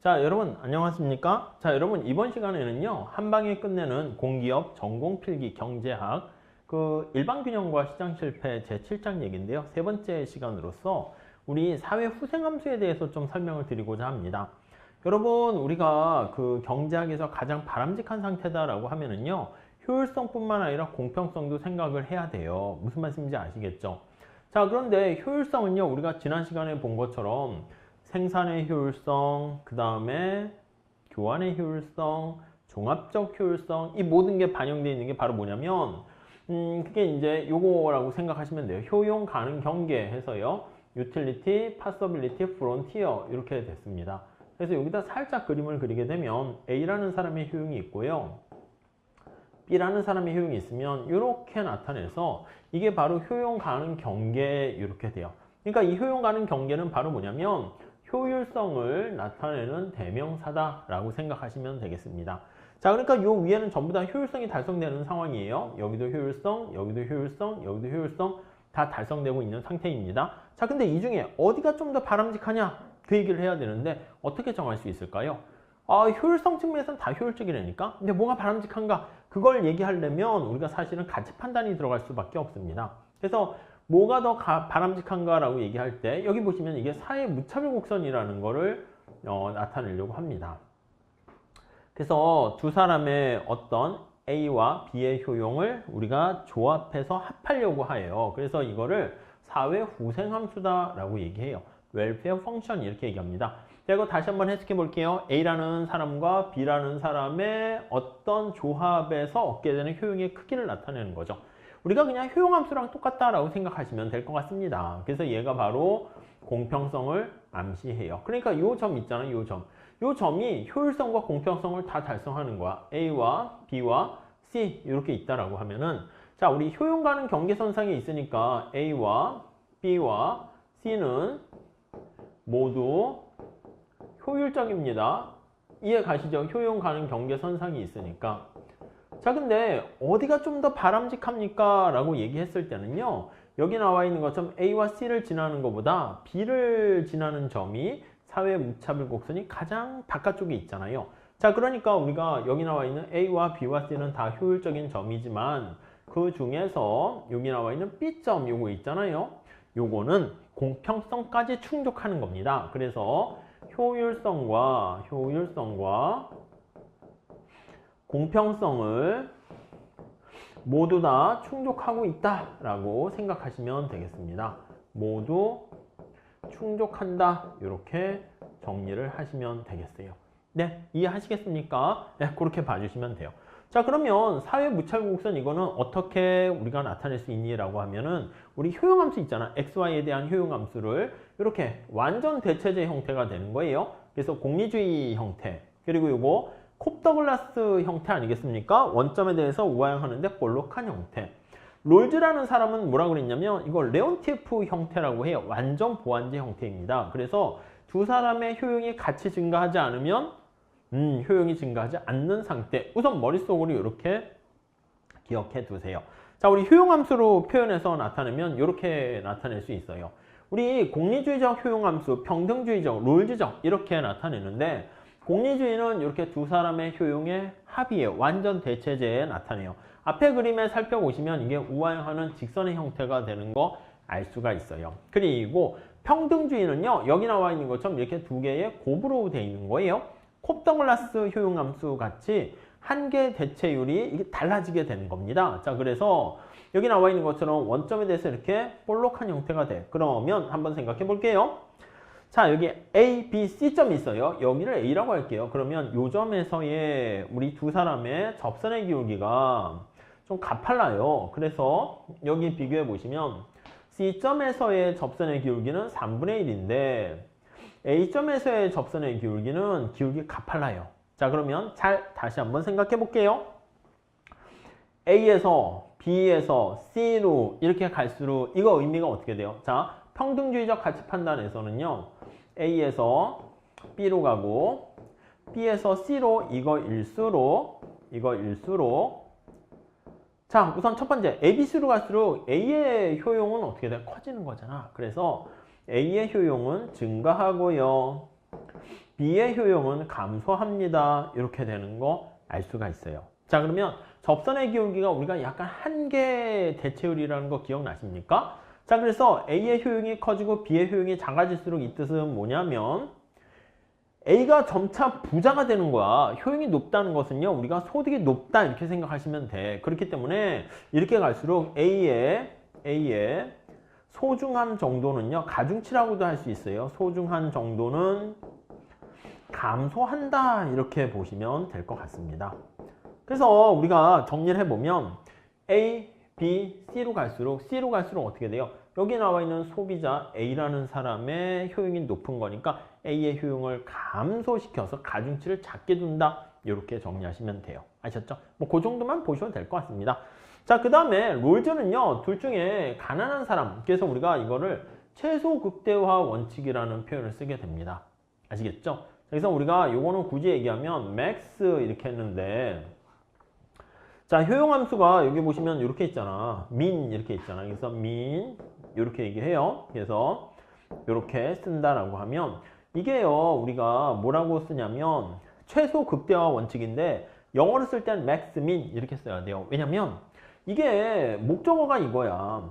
자, 여러분 안녕하십니까? 자, 여러분 이번 시간에는요, 한 방에 끝내는 공기업 전공 필기 경제학 일반균형과 시장 실패 제7장 얘기인데요. 세 번째 시간으로서 우리 사회 후생함수에 대해서 좀 설명을 드리고자 합니다. 여러분, 우리가 경제학에서 가장 바람직한 상태다라고 하면은요, 효율성뿐만 아니라 공평성도 생각을 해야 돼요. 무슨 말씀인지 아시겠죠? 자, 그런데 효율성은요, 우리가 지난 시간에 본 것처럼 생산의 효율성, 그 다음에 교환의 효율성, 종합적 효율성, 이 모든 게 반영되어 있는 게 바로 뭐냐면 그게 이제 요거라고 생각하시면 돼요. 효용, 가능, 경계 해서요. 유틸리티, 파서빌리티, 프론티어 이렇게 됐습니다. 그래서 여기다 살짝 그림을 그리게 되면 A라는 사람의 효용이 있고요. B라는 사람의 효용이 있으면 이렇게 나타내서 이게 바로 효용, 가능, 경계 이렇게 돼요. 그러니까 이 효용, 가능, 경계는 바로 뭐냐면 효율성을 나타내는 대명사다라고 생각하시면 되겠습니다. 자, 그러니까 요 위에는 전부 다 효율성이 달성되는 상황이에요. 여기도 효율성, 여기도 효율성, 여기도 효율성 다 달성되고 있는 상태입니다. 자, 근데 이 중에 어디가 좀 더 바람직하냐? 그 얘기를 해야 되는데 어떻게 정할 수 있을까요? 효율성 측면에서는 다 효율적이라니까? 근데 뭐가 바람직한가? 그걸 얘기하려면 우리가 사실은 가치 판단이 들어갈 수밖에 없습니다. 그래서 뭐가 더 바람직한가라고 얘기할 때 여기 보시면 이게 사회 무차별 곡선이라는 거를 나타내려고 합니다. 그래서 두 사람의 어떤 A와 B의 효용을 우리가 조합해서 합하려고 해요. 그래서 이거를 사회 후생함수다라고 얘기해요. 웰페어 펑션 이렇게 얘기합니다. 자, 이거 다시 한번 해석해 볼게요. A라는 사람과 B라는 사람의 어떤 조합에서 얻게 되는 효용의 크기를 나타내는 거죠. 우리가 그냥 효용함수랑 똑같다라고 생각하시면 될 것 같습니다. 그래서 얘가 바로 공평성을 암시해요. 그러니까 요 점 있잖아요. 요 점. 요 점이 효율성과 공평성을 다 달성하는 거야. A와 B와 C 이렇게 있다라고 하면은, 자, 우리 효용 가능 경계선상에 있으니까 A와 B와 C는 모두 효율적입니다. 이해 가시죠? 효용 가능 경계선상이 있으니까. 자, 근데 어디가 좀 더 바람직합니까? 라고 얘기했을 때는요, 여기 나와 있는 것처럼 A와 C를 지나는 것보다 B를 지나는 점이 사회 무차별 곡선이 가장 바깥쪽에 있잖아요. 자, 그러니까 우리가 여기 나와 있는 A와 B와 C는 다 효율적인 점이지만 그 중에서 여기 나와 있는 B점 요거 있잖아요. 요거는 공평성까지 충족하는 겁니다. 그래서 효율성과 공평성을 모두 다 충족하고 있다라고 생각하시면 되겠습니다. 모두 충족한다. 이렇게 정리를 하시면 되겠어요. 네, 이해하시겠습니까? 네, 그렇게 봐주시면 돼요. 자, 그러면 사회 무차별 곡선 이거는 어떻게 우리가 나타낼 수 있니라고 하면은 우리 효용함수 있잖아. XY에 대한 효용함수를 이렇게 완전 대체제 형태가 되는 거예요. 그래서 공리주의 형태. 그리고 요거 콥더글라스 형태 아니겠습니까? 원점에 대해서 우화형하는데 볼록한 형태. 롤즈라는 사람은 뭐라고 그랬냐면 이걸 레온티에프 형태라고 해요. 완전 보완제 형태입니다. 그래서 두 사람의 효용이 같이 증가하지 않으면 효용이 증가하지 않는 상태. 우선 머릿속으로 이렇게 기억해 두세요. 자, 우리 효용함수로 표현해서 나타내면 이렇게 나타낼 수 있어요. 우리 공리주의적 효용함수, 평등주의적, 롤즈적 이렇게 나타내는데 공리주의는 이렇게 두 사람의 효용의 합이에요. 완전 대체제에 나타내요. 앞에 그림에 살펴보시면 이게 우화형하는 직선의 형태가 되는 거 알 수가 있어요. 그리고 평등주의는요, 여기 나와 있는 것처럼 이렇게 두 개의 곱으로 되어 있는 거예요. 콥더글라스 효용함수 같이 한 개의 대체율이 이게 달라지게 되는 겁니다. 자, 그래서 여기 나와 있는 것처럼 원점에 대해서 이렇게 볼록한 형태가 돼. 그러면 한번 생각해 볼게요. 자, 여기 A, B, C점이 있어요. 여기를 A라고 할게요. 그러면 요 점에서의 우리 두 사람의 접선의 기울기가 좀 가팔라요. 그래서 여기 비교해 보시면 C점에서의 접선의 기울기는 3분의 1인데 A점에서의 접선의 기울기는 기울기 가팔라요. 자, 그러면 다시 한번 생각해 볼게요. A에서 B에서 C로 이렇게 갈수록 이거 의미가 어떻게 돼요? 자, 평등주의적 가치 판단에서는요, A에서 B로 가고 B에서 C로 이거 일수로 자, 우선 첫 번째 ABC로 갈수록 A의 효용은 어떻게 돼? 커지는 거잖아. 그래서 A의 효용은 증가하고요, B의 효용은 감소합니다. 이렇게 되는 거 알 수가 있어요. 자, 그러면 접선의 기울기가 우리가 약간 한계 대체율이라는 거 기억나십니까? 자, 그래서 A의 효용이 커지고 B의 효용이 작아질수록 이 뜻은 뭐냐면 A가 점차 부자가 되는 거야. 효용이 높다는 것은요, 우리가 소득이 높다 이렇게 생각하시면 돼. 그렇기 때문에 이렇게 갈수록 A의 소중함 정도는요, 가중치라고도 할 수 있어요. 소중한 정도는 감소한다 이렇게 보시면 될 것 같습니다. 그래서 우리가 정리를 해보면 A, B, C로 갈수록 어떻게 돼요? 여기 나와 있는 소비자 A라는 사람의 효용이 높은 거니까 A의 효용을 감소시켜서 가중치를 작게 둔다. 이렇게 정리하시면 돼요. 아셨죠? 뭐 그 정도만 보셔도 될 것 같습니다. 자, 그 다음에 롤즈는요, 둘 중에 가난한 사람. 그래서 우리가 이거를 최소 극대화 원칙이라는 표현을 쓰게 됩니다. 아시겠죠? 그래서 우리가 요거는 굳이 얘기하면 맥스 이렇게 했는데, 자, 효용함수가 여기 보시면 이렇게 있잖아. 민 이렇게 있잖아. 그래서 민 이렇게 얘기해요. 그래서 이렇게 쓴다라고 하면 이게요, 우리가 뭐라고 쓰냐면 최소 극대화 원칙인데 영어로 쓸 때는 맥스 민 이렇게 써야 돼요. 왜냐면 이게 목적어가 이거야.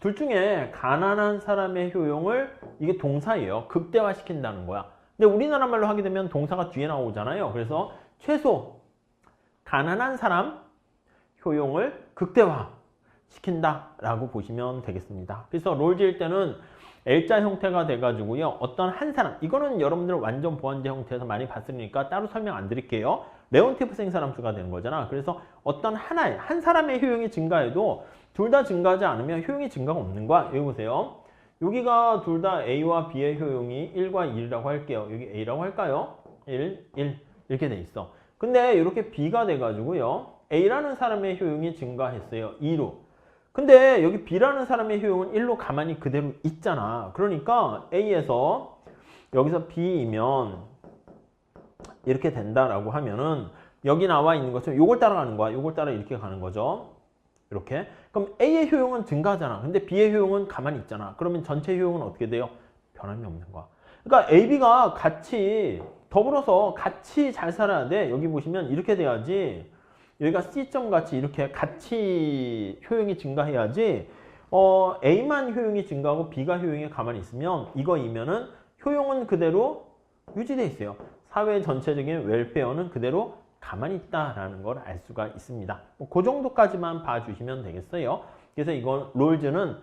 둘 중에 가난한 사람의 효용을, 이게 동사예요. 극대화 시킨다는 거야. 근데 우리나라 말로 하게 되면 동사가 뒤에 나오잖아요. 그래서 최소 가난한 사람 효용을 극대화 시킨다라고 보시면 되겠습니다. 그래서 롤 지을 때는 L자 형태가 돼가지고요, 어떤 한 사람, 이거는 여러분들 완전 보완제 형태에서 많이 봤으니까 따로 설명 안 드릴게요. 레온티프 생사람수가 되는 거잖아. 그래서 어떤 한 사람의 효용이 증가해도 둘 다 증가하지 않으면 효용이 증가가 없는 거야. 여기 보세요. 여기가 둘 다 A와 B의 효용이 1과 1이라고 할게요. 여기 A라고 할까요? 1 이렇게 돼 있어. 근데 이렇게 B가 돼가지고요, A라는 사람의 효용이 증가했어요. 2로. 근데 여기 B라는 사람의 효용은 1로 가만히 그대로 있잖아. 그러니까 A에서 여기서 B이면 이렇게 된다라고 하면은 여기 나와 있는 것처럼 요걸 따라가는 거야. 요걸 따라 이렇게 가는 거죠. 이렇게. 그럼 A의 효용은 증가하잖아. 근데 B의 효용은 가만히 있잖아. 그러면 전체 효용은 어떻게 돼요? 변함이 없는 거야. 그러니까 A, B가 같이 더불어서 같이 잘 살아야 돼. 여기 보시면 이렇게 돼야지. 여기가 C점 같이 이렇게 같이 효용이 증가해야지. A만 효용이 증가하고 B가 효용이 가만히 있으면 이거이면은 효용은 그대로 유지돼 있어요. 사회 전체적인 웰페어는 그대로 가만히 있다라는 걸 알 수가 있습니다. 그 정도까지만 봐주시면 되겠어요. 그래서 이건 롤즈는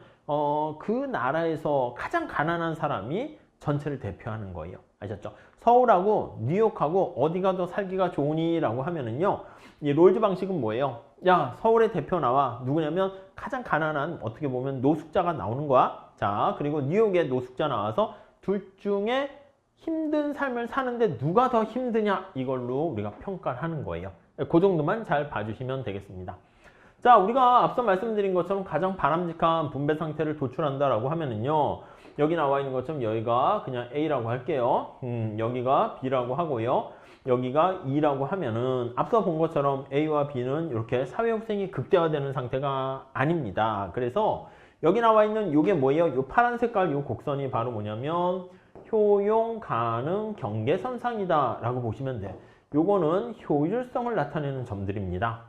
그 나라에서 가장 가난한 사람이 전체를 대표하는 거예요. 아셨죠? 서울하고 뉴욕하고 어디가 더 살기가 좋으니? 라고 하면은요, 이 롤즈 방식은 뭐예요? 야, 서울의 대표 나와. 누구냐면 가장 가난한, 어떻게 보면 노숙자가 나오는 거야. 자, 그리고 뉴욕의 노숙자 나와서 둘 중에 힘든 삶을 사는데 누가 더 힘드냐, 이걸로 우리가 평가를 하는 거예요. 그 정도만 잘 봐주시면 되겠습니다. 자, 우리가 앞서 말씀드린 것처럼 가장 바람직한 분배 상태를 도출한다라고 하면은요, 여기 나와 있는 것처럼 여기가 그냥 A라고 할게요. 여기가 B라고 하고요. 여기가 E라고 하면은 앞서 본 것처럼 A와 B는 이렇게 사회후생이 극대화되는 상태가 아닙니다. 그래서 여기 나와 있는 이게 뭐예요? 이 파란 색깔 이 곡선이 바로 뭐냐면 효용 가능 경계선상이다 라고 보시면 돼. 요거는 효율성을 나타내는 점들입니다.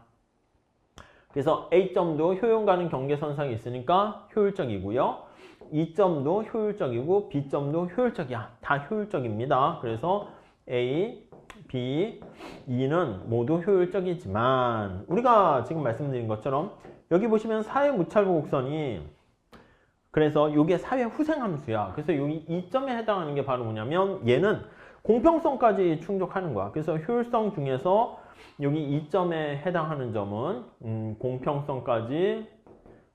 그래서 A점도 효용 가능 경계선상이 있으니까 효율적이고요. E점도 효율적이고 B점도 효율적이야. 다 효율적입니다. 그래서 A, B, E는 모두 효율적이지만 우리가 지금 말씀드린 것처럼 여기 보시면 사회무찰보 곡선이, 그래서 이게 사회후생함수야. 그래서 여기 2점에 해당하는 게 바로 뭐냐면 얘는 공평성까지 충족하는 거야. 그래서 효율성 중에서 여기 2점에 해당하는 점은 공평성까지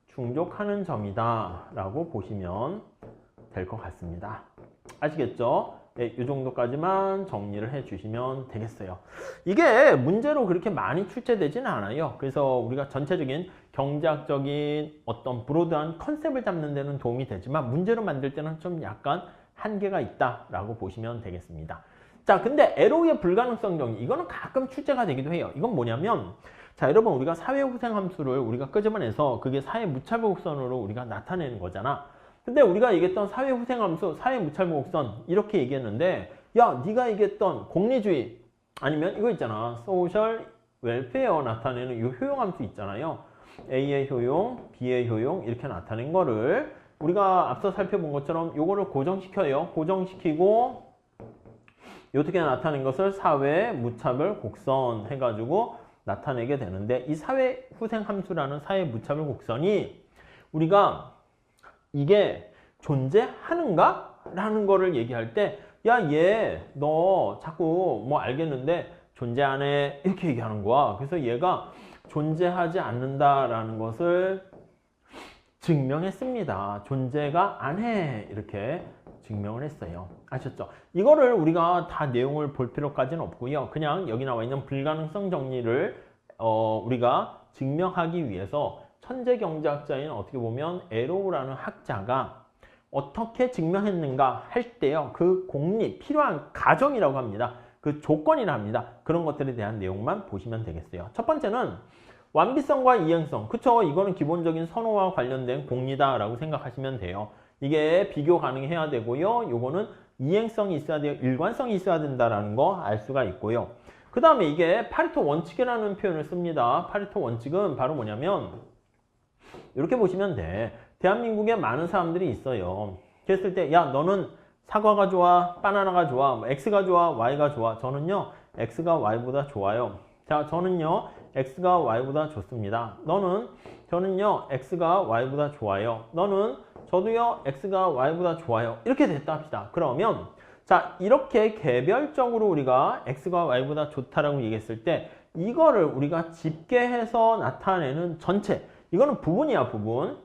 충족하는 점이다 라고 보시면 될 것 같습니다. 아시겠죠? 네, 이 정도까지만 정리를 해 주시면 되겠어요. 이게 문제로 그렇게 많이 출제되지는 않아요. 그래서 우리가 전체적인 경제학적인 어떤 브로드한 컨셉을 잡는 데는 도움이 되지만 문제로 만들 때는 좀 약간 한계가 있다라고 보시면 되겠습니다. 자, 근데 LO의 불가능성 정의, 이거는 가끔 출제가 되기도 해요. 이건 뭐냐면, 자, 여러분, 우리가 사회후생 함수를 우리가 끄집어내서 그게 사회무찰보 곡선으로 우리가 나타내는 거잖아. 근데 우리가 얘기했던 사회후생 함수, 사회무찰보 곡선 이렇게 얘기했는데 야, 네가 얘기했던 공리주의 아니면 이거 있잖아. 소셜 웰페어 나타내는 이 효용함수 있잖아요. A의 효용, B의 효용 이렇게 나타낸 거를 우리가 앞서 살펴본 것처럼 요거를 고정시켜요. 고정시키고 어떻게 나타낸 것을 사회 무차별 곡선 해가지고 나타내게 되는데 이 사회 후생 함수라는 사회 무차별 곡선이 우리가 이게 존재하는가? 라는 거를 얘기할 때 야, 얘 너 자꾸 뭐 알겠는데 존재 안 해 이렇게 얘기하는 거야. 그래서 얘가 존재하지 않는다라는 것을 증명했습니다. 존재가 안 해 이렇게 증명을 했어요. 아셨죠? 이거를 우리가 다 내용을 볼 필요까지는 없고요. 그냥 여기 나와 있는 불가능성 정리를 우리가 증명하기 위해서 천재 경제학자인 어떻게 보면 에로우라는 학자가 어떻게 증명했는가 할 때요. 그 공리, 필요한 가정이라고 합니다. 그 조건이라 합니다. 그런 것들에 대한 내용만 보시면 되겠어요. 첫 번째는 완비성과 이행성. 그쵸? 이거는 기본적인 선호와 관련된 공리다라고 생각하시면 돼요. 이게 비교 가능해야 되고요. 요거는 이행성이 있어야 돼요. 일관성이 있어야 된다라는 거 알 수가 있고요. 그 다음에 이게 파리토 원칙이라는 표현을 씁니다. 파리토 원칙은 바로 뭐냐면 이렇게 보시면 돼. 대한민국에 많은 사람들이 있어요. 그랬을 때 야 너는 사과가 좋아? 바나나가 좋아? 뭐 X가 좋아? Y가 좋아? 저는요 X가 Y보다 좋아요. 자 저는요 X가 Y보다 좋습니다. 저는요 X가 Y보다 좋아요. 저도요 X가 Y보다 좋아요. 이렇게 됐다 합시다. 그러면 자 이렇게 개별적으로 우리가 X가 Y보다 좋다라고 얘기했을 때 이거를 우리가 집계해서 나타내는 전체 이거는 부분이야 부분.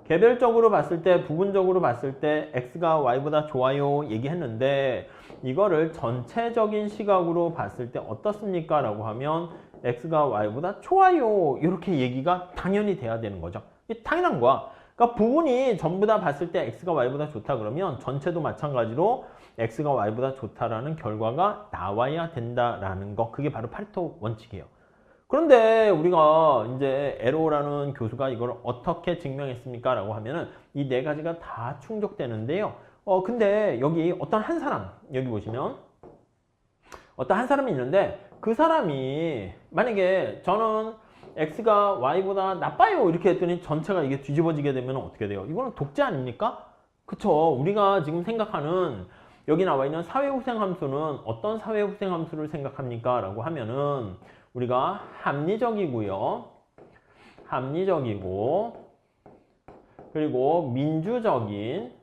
개별적으로 봤을 때 부분적으로 봤을 때 X가 Y보다 좋아요 얘기했는데 이거를 전체적인 시각으로 봤을 때 어떻습니까? 라고 하면 X가 Y보다 좋아요 이렇게 얘기가 당연히 돼야 되는 거죠. 이게 당연한 거야. 그러니까 부분이 전부 다 봤을 때 X가 Y보다 좋다 그러면 전체도 마찬가지로 X가 Y보다 좋다라는 결과가 나와야 된다라는 거. 그게 바로 파레토 원칙이에요. 그런데 우리가 이제 에로라는 교수가 이걸 어떻게 증명했습니까? 라고 하면은 이 네 가지가 다 충족되는데요. 근데 여기 어떤 한 사람, 여기 보시면 어떤 한 사람이 있는데 그 사람이 만약에 저는 X가 Y보다 나빠요 이렇게 했더니 전체가 이게 뒤집어지게 되면 어떻게 돼요? 이거는 독재 아닙니까? 그쵸? 우리가 지금 생각하는 여기 나와 있는 사회후생함수는 어떤 사회후생함수를 생각합니까? 라고 하면은 우리가 합리적이고요. 합리적이고 그리고 민주적인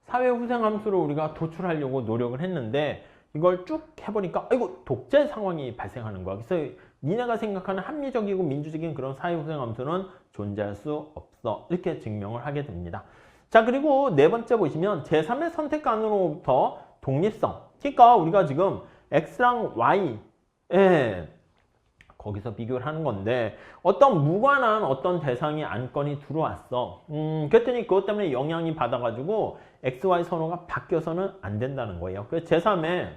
사회후생함수를 우리가 도출하려고 노력을 했는데 이걸 쭉 해보니까 아이고 독재 상황이 발생하는 거야. 그래서 니네가 생각하는 합리적이고 민주적인 그런 사회후생함수는 존재할 수 없어. 이렇게 증명을 하게 됩니다. 자 그리고 네 번째 보시면 제3의 선택관으로부터 독립성. 그러니까 우리가 지금 X랑 Y 거기서 비교를 하는 건데 어떤 무관한 어떤 대상이 안건이 들어왔어. 그랬더니 그것 때문에 영향이 받아가지고 XY 선호가 바뀌어서는 안 된다는 거예요. 그래서 제3의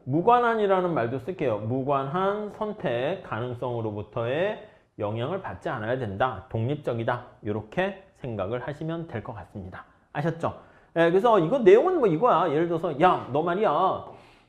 무관한이라는 말도 쓸게요. 무관한 선택 가능성으로부터의 영향을 받지 않아야 된다. 독립적이다. 이렇게 생각을 하시면 될 것 같습니다. 아셨죠? 그래서 이거 내용은 뭐 이거야. 예를 들어서 야 너 말이야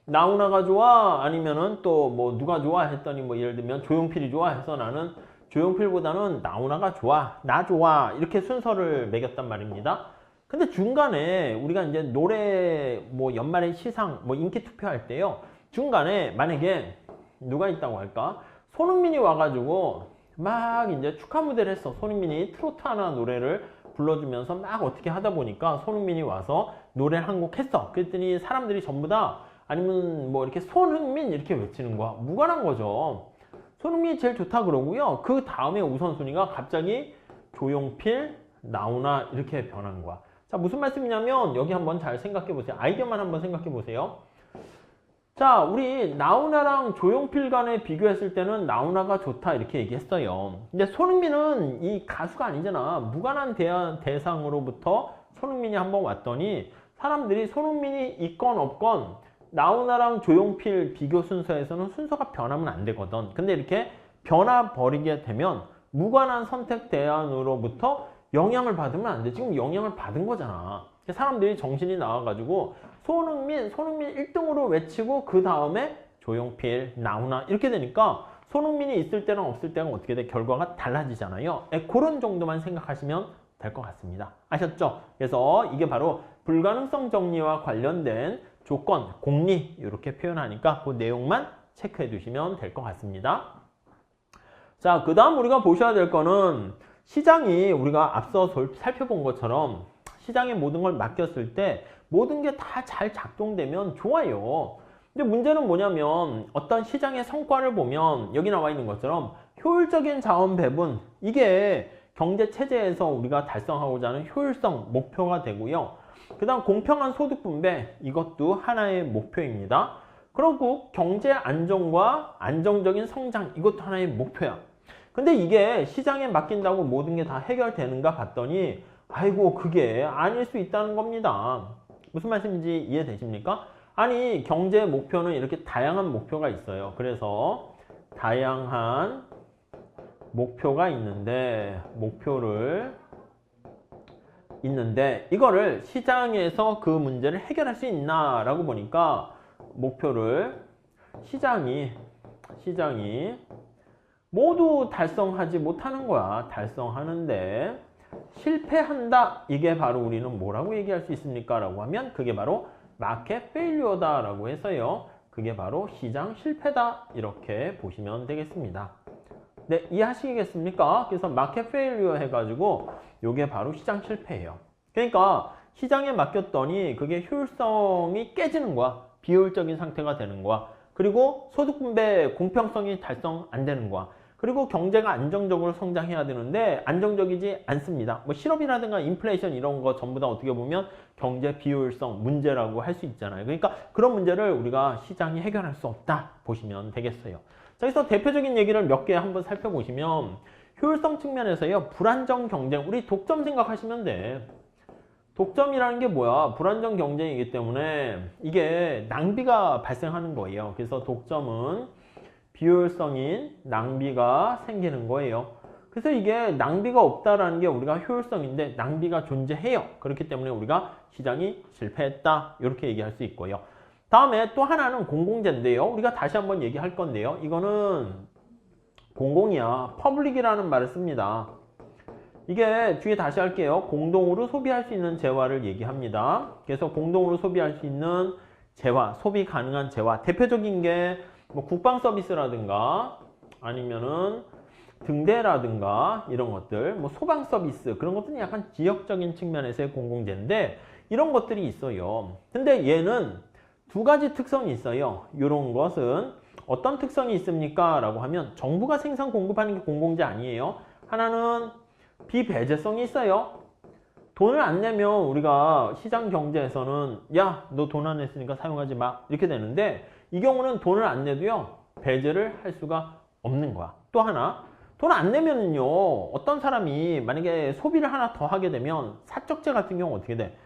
나훈아가 좋아? 아니면은 또 뭐 누가 좋아? 했더니 뭐 예를 들면 조용필이 좋아? 해서 나는 조용필보다는 나훈아가 좋아. 나 좋아. 이렇게 순서를 매겼단 말입니다. 근데 중간에 우리가 이제 노래 뭐 연말에 시상 뭐 인기 투표할 때요. 중간에 만약에 누가 있다고 할까? 손흥민이 와가지고 막 이제 축하 무대를 했어. 손흥민이 트로트 하나 노래를 불러주면서 막 어떻게 하다 보니까 손흥민이 와서 노래를 한 곡 했어. 그랬더니 사람들이 전부 다 아니면 뭐 이렇게 손흥민 이렇게 외치는 거야. 무관한 거죠. 손흥민이 제일 좋다 그러고요. 그 다음에 우선순위가 갑자기 조용필, 나훈아 이렇게 변한 거야. 자 무슨 말씀이냐면 여기 한번 잘 생각해 보세요. 아이디어만 한번 생각해 보세요. 자 우리 나훈아랑 조용필 간에 비교했을 때는 나훈아가 좋다 이렇게 얘기했어요. 근데 손흥민은 이 가수가 아니잖아. 무관한 대상으로부터 손흥민이 한번 왔더니 사람들이 손흥민이 있건 없건 나훈아랑 조용필 비교 순서에서는 순서가 변하면 안 되거든. 근데 이렇게 변화버리게 되면 무관한 선택 대안으로부터 영향을 받으면 안 돼. 지금 영향을 받은 거잖아. 사람들이 정신이 나와가지고 손흥민 1등으로 외치고 그 다음에 조용필, 나훈아 이렇게 되니까 손흥민이 있을 때랑 없을 때랑 어떻게 돼? 결과가 달라지잖아요. 그런 정도만 생각하시면 될 것 같습니다. 아셨죠? 그래서 이게 바로 불가능성 정리와 관련된 조건, 공리 이렇게 표현하니까 그 내용만 체크해 두시면 될 것 같습니다. 자, 그 다음 우리가 보셔야 될 거는 시장이 우리가 앞서 살펴본 것처럼 시장에 모든 걸 맡겼을 때 모든 게 다 잘 작동되면 좋아요. 근데 문제는 뭐냐면 어떤 시장의 성과를 보면 여기 나와 있는 것처럼 효율적인 자원 배분, 이게 경제 체제에서 우리가 달성하고자 하는 효율성 목표가 되고요. 그 다음 공평한 소득 분배, 이것도 하나의 목표입니다. 그리고 경제 안정과 안정적인 성장, 이것도 하나의 목표야. 근데 이게 시장에 맡긴다고 모든 게 다 해결되는가 봤더니 아이고, 그게 아닐 수 있다는 겁니다. 무슨 말씀인지 이해되십니까? 아니, 경제 목표는 이렇게 다양한 목표가 있어요. 그래서 다양한 목표가 있는데 이거를 시장에서 그 문제를 해결할 수 있나 라고 보니까 목표를 시장이 모두 달성하지 못하는 거야. 달성하는데 실패한다. 이게 바로 우리는 뭐라고 얘기할 수 있습니까? 라고 하면 그게 바로 마켓 페일리어다 라고 해서요. 그게 바로 시장 실패다. 이렇게 보시면 되겠습니다. 네, 이해하시겠습니까? 그래서 마켓 페일리어 해가지고 이게 바로 시장 실패예요. 그러니까 시장에 맡겼더니 그게 효율성이 깨지는 거야. 비효율적인 상태가 되는 거야. 그리고 소득 분배 공평성이 달성 안 되는 거야. 그리고 경제가 안정적으로 성장해야 되는데 안정적이지 않습니다. 뭐 실업이라든가 인플레이션 이런 거 전부 다 어떻게 보면 경제 비효율성 문제라고 할 수 있잖아요. 그러니까 그런 문제를 우리가 시장이 해결할 수 없다 보시면 되겠어요. 자, 그래서 대표적인 얘기를 몇 개 한번 살펴보시면 효율성 측면에서요. 불안정 경쟁, 우리 독점 생각하시면 돼. 독점이라는 게 뭐야? 불안정 경쟁이기 때문에 이게 낭비가 발생하는 거예요. 그래서 독점은 비효율성인 낭비가 생기는 거예요. 그래서 이게 낭비가 없다라는 게 우리가 효율성인데 낭비가 존재해요. 그렇기 때문에 우리가 시장이 실패했다. 이렇게 얘기할 수 있고요. 다음에 또 하나는 공공재인데요. 우리가 다시 한번 얘기할 건데요. 이거는 공공이야. 퍼블릭이라는 말을 씁니다. 이게 뒤에 다시 할게요. 공동으로 소비할 수 있는 재화를 얘기합니다. 그래서 공동으로 소비할 수 있는 재화, 소비 가능한 재화. 대표적인 게 뭐 국방 서비스라든가 아니면은 등대라든가 이런 것들, 뭐 소방 서비스, 그런 것들은 약간 지역적인 측면에서의 공공재인데 이런 것들이 있어요. 근데 얘는 두 가지 특성이 있어요. 이런 것은 어떤 특성이 있습니까? 라고 하면 정부가 생산 공급하는 게 공공재 아니에요. 하나는 비배제성이 있어요. 돈을 안 내면 우리가 시장 경제에서는 야, 너 돈 안 냈으니까 사용하지 마. 이렇게 되는데 이 경우는 돈을 안 내도요. 배제를 할 수가 없는 거야. 또 하나, 돈 안 내면은요. 어떤 사람이 만약에 소비를 하나 더 하게 되면 사적재 같은 경우 어떻게 돼?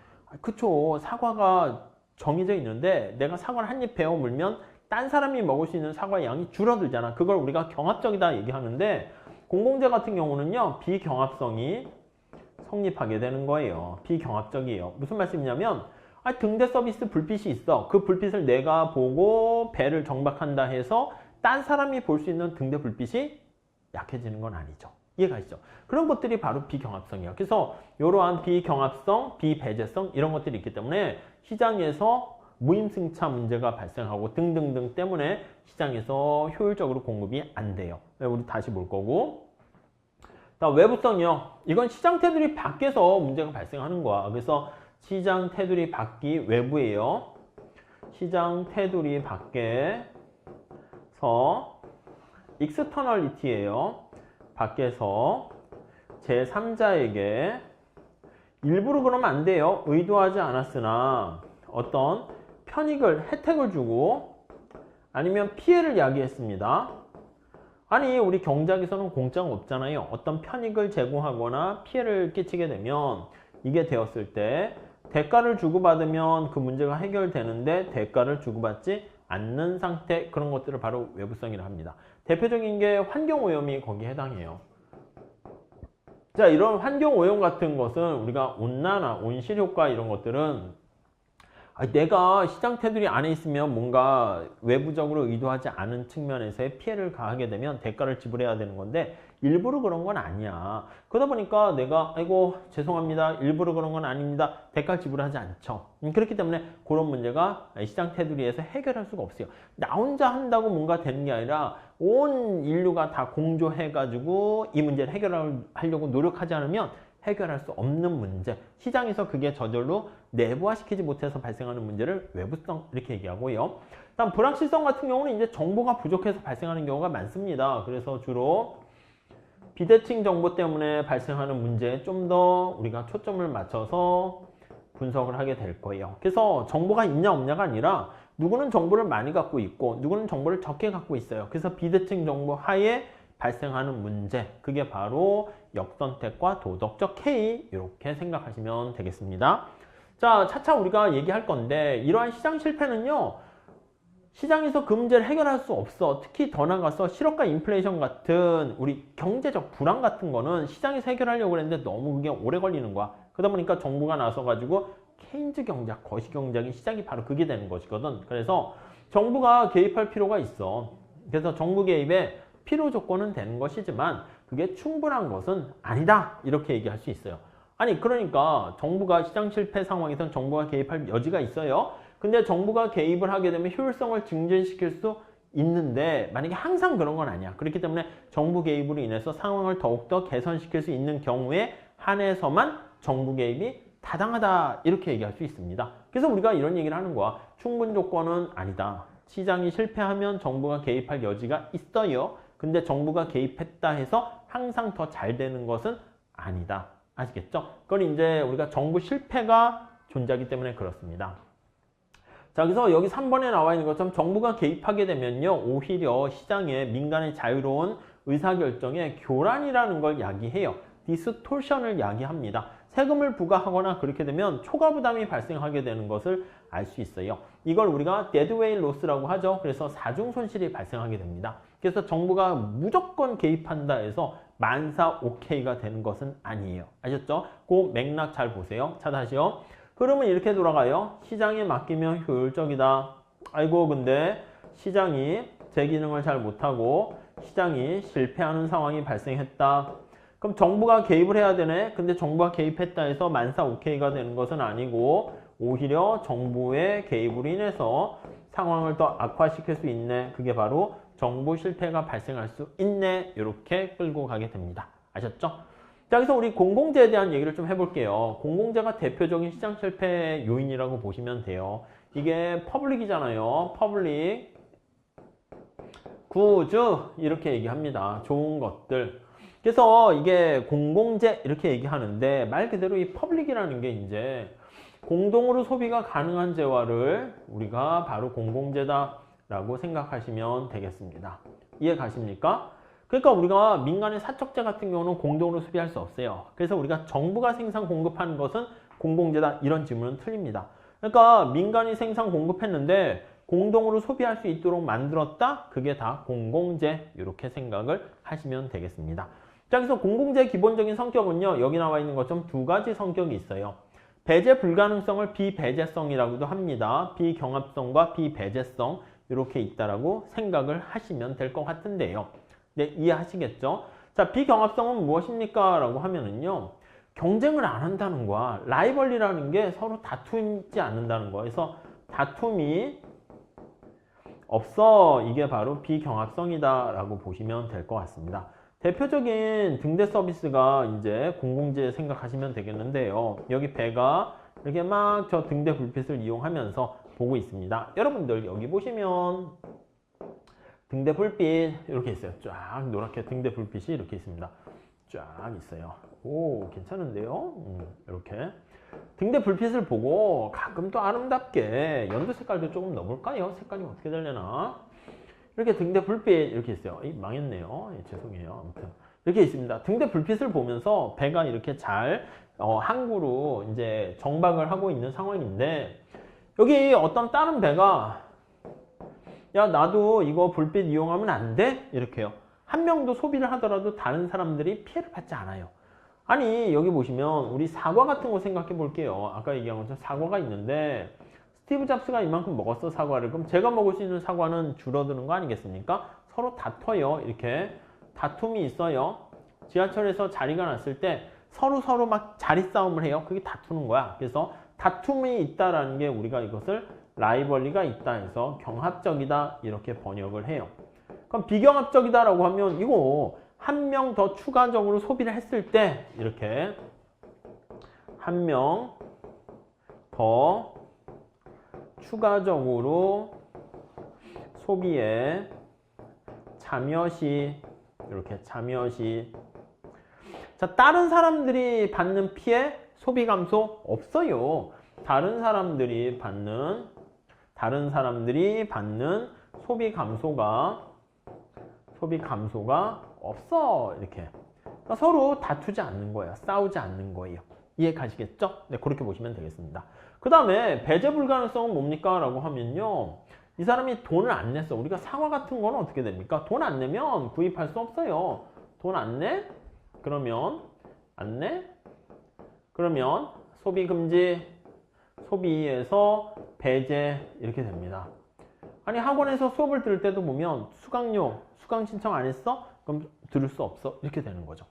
그쵸. 사과가 정해져 있는데 내가 사과를 한 입 베어 물면 딴 사람이 먹을 수 있는 사과 양이 줄어들잖아. 그걸 우리가 경합적이다 얘기하는데 공공재 같은 경우는요. 비경합성이 성립하게 되는 거예요. 비경합적이에요. 무슨 말씀이냐면 등대 서비스 불빛이 있어. 그 불빛을 내가 보고 배를 정박한다 해서 딴 사람이 볼 수 있는 등대 불빛이 약해지는 건 아니죠. 이해가 있죠? 그런 것들이 바로 비경합성이에요. 그래서 이러한 비경합성, 비배제성 이런 것들이 있기 때문에 시장에서 무임승차 문제가 발생하고 등등등 때문에 시장에서 효율적으로 공급이 안 돼요. 우리 다시 볼 거고. 외부성이요. 이건 시장 테두리 밖에서 문제가 발생하는 거야. 그래서 시장 테두리 밖이 외부예요. 시장 테두리 밖에서 익스터널리티예요. 밖에서 제3자에게 일부러 그러면 안 돼요. 의도하지 않았으나 어떤 편익을, 혜택을 주고 아니면 피해를 야기했습니다. 아니, 우리 경제학에서는 공짜가 없잖아요. 어떤 편익을 제공하거나 피해를 끼치게 되면 이게 되었을 때 대가를 주고받으면 그 문제가 해결되는데 대가를 주고받지 않는 상태, 그런 것들을 바로 외부성이라 합니다. 대표적인 게 환경오염이 거기에 해당해요. 자, 이런 환경 오염 같은 것은 우리가 온난화, 온실 효과 이런 것들은 내가 시장 테두리 안에 있으면 뭔가 외부적으로 의도하지 않은 측면에서의 피해를 가하게 되면 대가를 지불해야 되는 건데 일부러 그런 건 아니야. 그러다 보니까 내가 아이고 죄송합니다. 일부러 그런 건 아닙니다. 대가를 지불하지 않죠. 그렇기 때문에 그런 문제가 시장 테두리에서 해결할 수가 없어요. 나 혼자 한다고 뭔가 되는 게 아니라 온 인류가 다 공조해가지고 이 문제를 해결하려고 노력하지 않으면 해결할 수 없는 문제, 시장에서 그게 저절로 내부화시키지 못해서 발생하는 문제를 외부성 이렇게 얘기하고요. 다음 불확실성 같은 경우는 이제 정보가 부족해서 발생하는 경우가 많습니다. 그래서 주로 비대칭 정보 때문에 발생하는 문제에 좀 더 우리가 초점을 맞춰서 분석을 하게 될 거예요. 그래서 정보가 있냐 없냐가 아니라 누구는 정보를 많이 갖고 있고 누구는 정보를 적게 갖고 있어요. 그래서 비대칭 정보 하에 발생하는 문제, 그게 바로 역선택과 도덕적 해이, 이렇게 생각하시면 되겠습니다. 자, 차차 우리가 얘기할 건데 이러한 시장 실패는요, 시장에서 그 문제를 해결할 수 없어. 특히 더 나아가서 실업과 인플레이션 같은 우리 경제적 불안 같은 거는 시장에서 해결하려고 했는데 너무 그게 오래 걸리는 거야. 그러다 보니까 정부가 나서가지고 케인즈 경제학, 거시경제학의 시작이 바로 그게 되는 것이거든. 그래서 정부가 개입할 필요가 있어. 그래서 정부 개입에 필요 조건은 되는 것이지만 그게 충분한 것은 아니다, 이렇게 얘기할 수 있어요. 아니 그러니까 정부가 시장 실패 상황에서는 정부가 개입할 여지가 있어요. 근데 정부가 개입을 하게 되면 효율성을 증진시킬 수 있는데 만약에 항상 그런 건 아니야. 그렇기 때문에 정부 개입으로 인해서 상황을 더욱더 개선시킬 수 있는 경우에 한해서만 정부 개입이 타당하다, 이렇게 얘기할 수 있습니다. 그래서 우리가 이런 얘기를 하는 거야. 충분 조건은 아니다. 시장이 실패하면 정부가 개입할 여지가 있어요. 근데 정부가 개입했다 해서 항상 더 잘 되는 것은 아니다. 아시겠죠? 그건 이제 우리가 정부 실패가 존재하기 때문에 그렇습니다. 자, 그래서 여기 3번에 나와 있는 것처럼 정부가 개입하게 되면요, 오히려 시장의 민간의 자유로운 의사결정에 교란이라는 걸 야기해요. 디스토션을 야기합니다. 세금을 부과하거나 그렇게 되면 초과 부담이 발생하게 되는 것을 알 수 있어요. 이걸 우리가 데드웨이 로스라고 하죠. 그래서 사중 손실이 발생하게 됩니다. 그래서 정부가 무조건 개입한다 해서 만사 오케이가 되는 것은 아니에요. 아셨죠? 그 맥락 잘 보세요. 자, 다시요. 흐름은 이렇게 돌아가요. 시장에 맡기면 효율적이다. 아이고 근데 시장이 제 기능을 잘 못하고 시장이 실패하는 상황이 발생했다. 그럼 정부가 개입을 해야 되네. 근데 정부가 개입했다 해서 만사 오케이가 되는 것은 아니고 오히려 정부의 개입으로 인해서 상황을 더 악화시킬 수 있네. 그게 바로 정부 실패가 발생할 수 있네. 이렇게 끌고 가게 됩니다. 아셨죠? 자, 그래서 우리 공공재에 대한 얘기를 좀 해볼게요. 공공재가 대표적인 시장 실패 요인이라고 보시면 돼요. 이게 퍼블릭이잖아요. 퍼블릭, 굿즈 이렇게 얘기합니다. 좋은 것들. 그래서 이게 공공재 이렇게 얘기하는데 말 그대로 이 퍼블릭이라는 게 이제 공동으로 소비가 가능한 재화를 우리가 바로 공공재다라고 생각하시면 되겠습니다. 이해 가십니까? 그러니까 우리가 민간의 사적재 같은 경우는 공동으로 소비할 수 없어요. 그래서 우리가 정부가 생산 공급하는 것은 공공재다, 이런 질문은 틀립니다. 그러니까 민간이 생산 공급했는데 공동으로 소비할 수 있도록 만들었다? 그게 다 공공재, 이렇게 생각을 하시면 되겠습니다. 자, 그래서 공공재의 기본적인 성격은요, 여기 나와 있는 것처럼 두 가지 성격이 있어요. 배제 불가능성을 비배제성이라고도 합니다. 비경합성과 비배제성, 이렇게 있다라고 생각을 하시면 될 것 같은데요. 네, 이해하시겠죠? 자, 비경합성은 무엇입니까? 라고 하면은요, 경쟁을 안 한다는 거야. 라이벌리라는 게 서로 다투지 않는다는 거야. 그래서 다툼이 없어. 이게 바로 비경합성이다 라고 보시면 될 것 같습니다. 대표적인 등대 서비스가 이제 공공재 생각하시면 되겠는데요. 여기 배가 이렇게 막 저 등대 불빛을 이용하면서 보고 있습니다. 여러분들 여기 보시면 등대 불빛 이렇게 있어요. 쫙 노랗게 등대 불빛이 이렇게 있습니다. 쫙 있어요. 오, 괜찮은데요? 이렇게 등대 불빛을 보고 가끔 또 아름답게 연두 색깔도 조금 넣어볼까요? 색깔이 어떻게 되려나? 이렇게 등대 불빛 이렇게 있어요. 망했네요. 죄송해요. 아무튼 이렇게 있습니다. 등대 불빛을 보면서 배가 이렇게 잘 항구로 이제 정박을 하고 있는 상황인데, 여기 어떤 다른 배가 야, 나도 이거 불빛 이용하면 안 돼? 이렇게요. 한 명도 소비를 하더라도 다른 사람들이 피해를 받지 않아요. 아니 여기 보시면 우리 사과 같은 거 생각해 볼게요. 아까 얘기한 것처럼 사과가 있는데 스티브 잡스가 이만큼 먹었어 사과를. 그럼 제가 먹을 수 있는 사과는 줄어드는 거 아니겠습니까? 서로 다퉈요. 이렇게 다툼이 있어요. 지하철에서 자리가 났을 때 서로 막 자리 싸움을 해요. 그게 다투는 거야. 그래서 다툼이 있다라는 게 우리가 이것을 라이벌리가 있다 해서 경합적이다 이렇게 번역을 해요. 그럼 비경합적이다라고 하면 이거 한 명 더 추가적으로 소비를 했을 때 이렇게 한 명 더 추가적으로 소비에 참여시 이렇게 참여시 자 다른 사람들이 받는 피해 소비 감소 없어요. 다른 사람들이 받는 소비 감소가 없어 이렇게 그러니까 서로 다투지 않는 거예요. 싸우지 않는 거예요. 이해 가시겠죠? 네, 그렇게 보시면 되겠습니다. 그 다음에 배제 불가능성은 뭡니까? 라고 하면요. 이 사람이 돈을 안 냈어. 우리가 사과 같은 거는 어떻게 됩니까? 돈 안 내면 구입할 수 없어요. 돈 안 내? 그러면 안 내? 그러면 소비 금지, 소비에서 배제 이렇게 됩니다. 아니 학원에서 수업을 들을 때도 보면 수강료, 수강 신청 안 했어? 그럼 들을 수 없어? 이렇게 되는 거죠.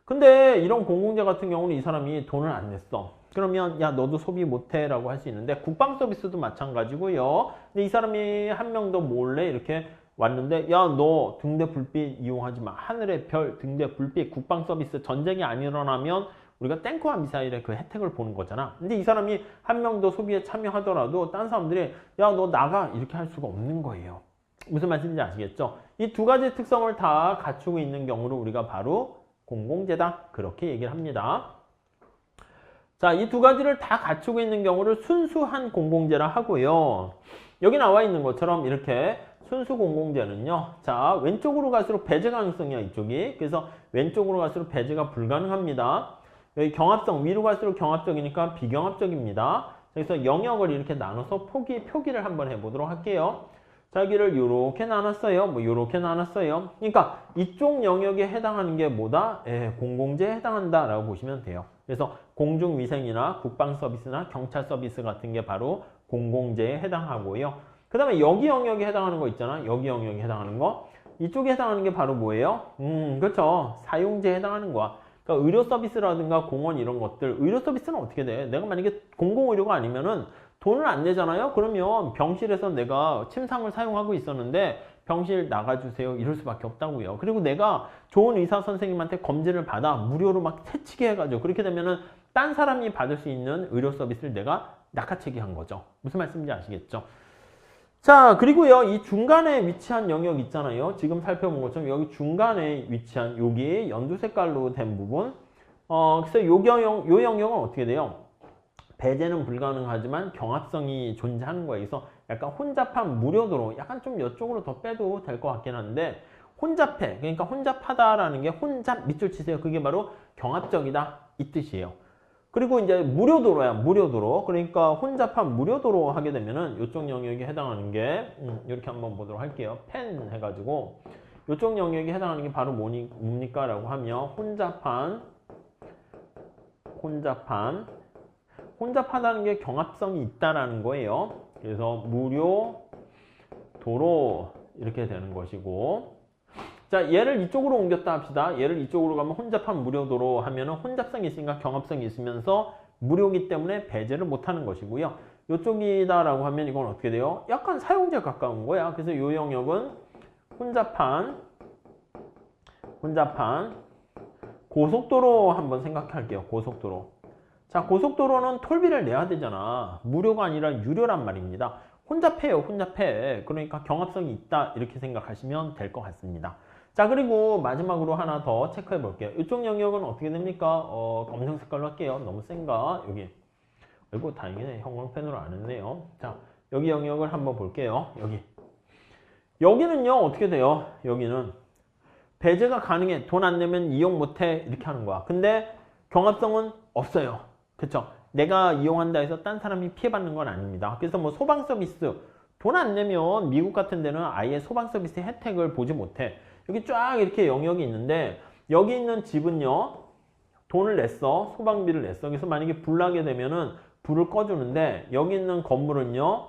근데 이런 공공재 같은 경우는 이 사람이 돈을 안 냈어. 그러면 야 너도 소비 못해 라고 할 수 있는데 국방 서비스도 마찬가지고요. 근데 이 사람이 한 명 더 몰래 이렇게 왔는데 야 너 등대 불빛 이용하지 마. 하늘의 별 등대 불빛 국방 서비스 전쟁이 안 일어나면 우리가 탱크와 미사일의 그 혜택을 보는 거잖아. 근데 이 사람이 한 명 더 소비에 참여하더라도 딴 사람들이 야 너 나가 이렇게 할 수가 없는 거예요. 무슨 말씀인지 아시겠죠? 이 두 가지 특성을 다 갖추고 있는 경우를 우리가 바로 공공재다 그렇게 얘기를 합니다. 자, 이 두 가지를 다 갖추고 있는 경우를 순수한 공공재라 하고요. 여기 나와 있는 것처럼 이렇게 순수 공공재는요. 자, 왼쪽으로 갈수록 배제 가능성이야 이쪽이. 그래서 왼쪽으로 갈수록 배제가 불가능합니다. 여기 경합성 위로 갈수록 경합적이니까 비경합적입니다. 그래서 영역을 이렇게 나눠서 표기를 한번 해보도록 할게요. 자, 여기를 이렇게 나눴어요. 뭐 이렇게 나눴어요. 그러니까 이쪽 영역에 해당하는 게 뭐다? 공공재에 해당한다 라고 보시면 돼요. 그래서 공중위생이나 국방서비스나 경찰서비스 같은 게 바로 공공재에 해당하고요. 그 다음에 여기 영역에 해당하는 거 있잖아. 여기 영역에 해당하는 거. 이쪽에 해당하는 게 바로 뭐예요? 그렇죠. 사용재에 해당하는 거야. 그러니까 의료 서비스라든가 공원 이런 것들. 의료 서비스는 어떻게 돼? 내가 만약에 공공의료가 아니면은 돈을 안 내잖아요? 그러면 병실에서 내가 침상을 사용하고 있었는데 병실 나가주세요 이럴 수밖에 없다고요. 그리고 내가 좋은 의사 선생님한테 검진을 받아 무료로 막 새치게 해가지고 그렇게 되면은 딴 사람이 받을 수 있는 의료 서비스를 내가 낚아채기 한 거죠. 무슨 말씀인지 아시겠죠? 자, 그리고요 이 중간에 위치한 영역 있잖아요. 지금 살펴본 것처럼 여기 중간에 위치한 여기 연두 색깔로 된 부분 그래서 요 영역은 어떻게 돼요? 배제는 불가능하지만 경합성이 존재하는 거에 있어 약간 혼잡한 무료도로 약간 좀 이쪽으로 더 빼도 될 것 같긴 한데 혼잡해 그러니까 혼잡하다라는 게 혼잡 밑줄 치세요. 그게 바로 경합적이다 이 뜻이에요. 그리고 이제 무료도로야 무료도로 그러니까 혼잡한 무료도로 하게 되면은 이쪽 영역에 해당하는 게 이렇게 한번 보도록 할게요. 펜 해가지고 이쪽 영역에 해당하는 게 바로 뭡니까 라고 하면 혼잡하다는 게 경합성이 있다라는 거예요. 그래서 무료 도로 이렇게 되는 것이고 자 얘를 이쪽으로 옮겼다 합시다. 얘를 이쪽으로 가면 혼잡한 무료 도로 하면은 혼잡성이 있으니까 경합성이 있으면서 무료이기 때문에 배제를 못하는 것이고요. 이쪽이다라고 하면 이건 어떻게 돼요? 약간 사용자에 가까운 거야. 그래서 이 영역은 혼잡한 고속도로 한번 생각할게요. 고속도로. 자, 고속도로는 톨비를 내야 되잖아. 무료가 아니라 유료란 말입니다. 혼잡해요, 혼잡해. 그러니까 경합성이 있다. 이렇게 생각하시면 될 것 같습니다. 자, 그리고 마지막으로 하나 더 체크해 볼게요. 이쪽 영역은 어떻게 됩니까? 검정 색깔로 할게요. 너무 센가? 여기. 아이고, 다행이네. 형광펜으로 안 했네요. 자, 여기 영역을 한번 볼게요. 여기는요, 어떻게 돼요? 여기는 배제가 가능해. 돈 안 내면 이용 못해. 이렇게 하는 거야. 근데 경합성은 없어요. 그쵸? 내가 이용한다 해서 딴 사람이 피해받는 건 아닙니다. 그래서 뭐 소방 서비스 돈 안 내면 미국 같은 데는 아예 소방 서비스 혜택을 보지 못해. 여기 쫙 이렇게 영역이 있는데 여기 있는 집은요 돈을 냈어. 소방비를 냈어. 그래서 만약에 불 나게 되면은 불을 꺼주는데 여기 있는 건물은요.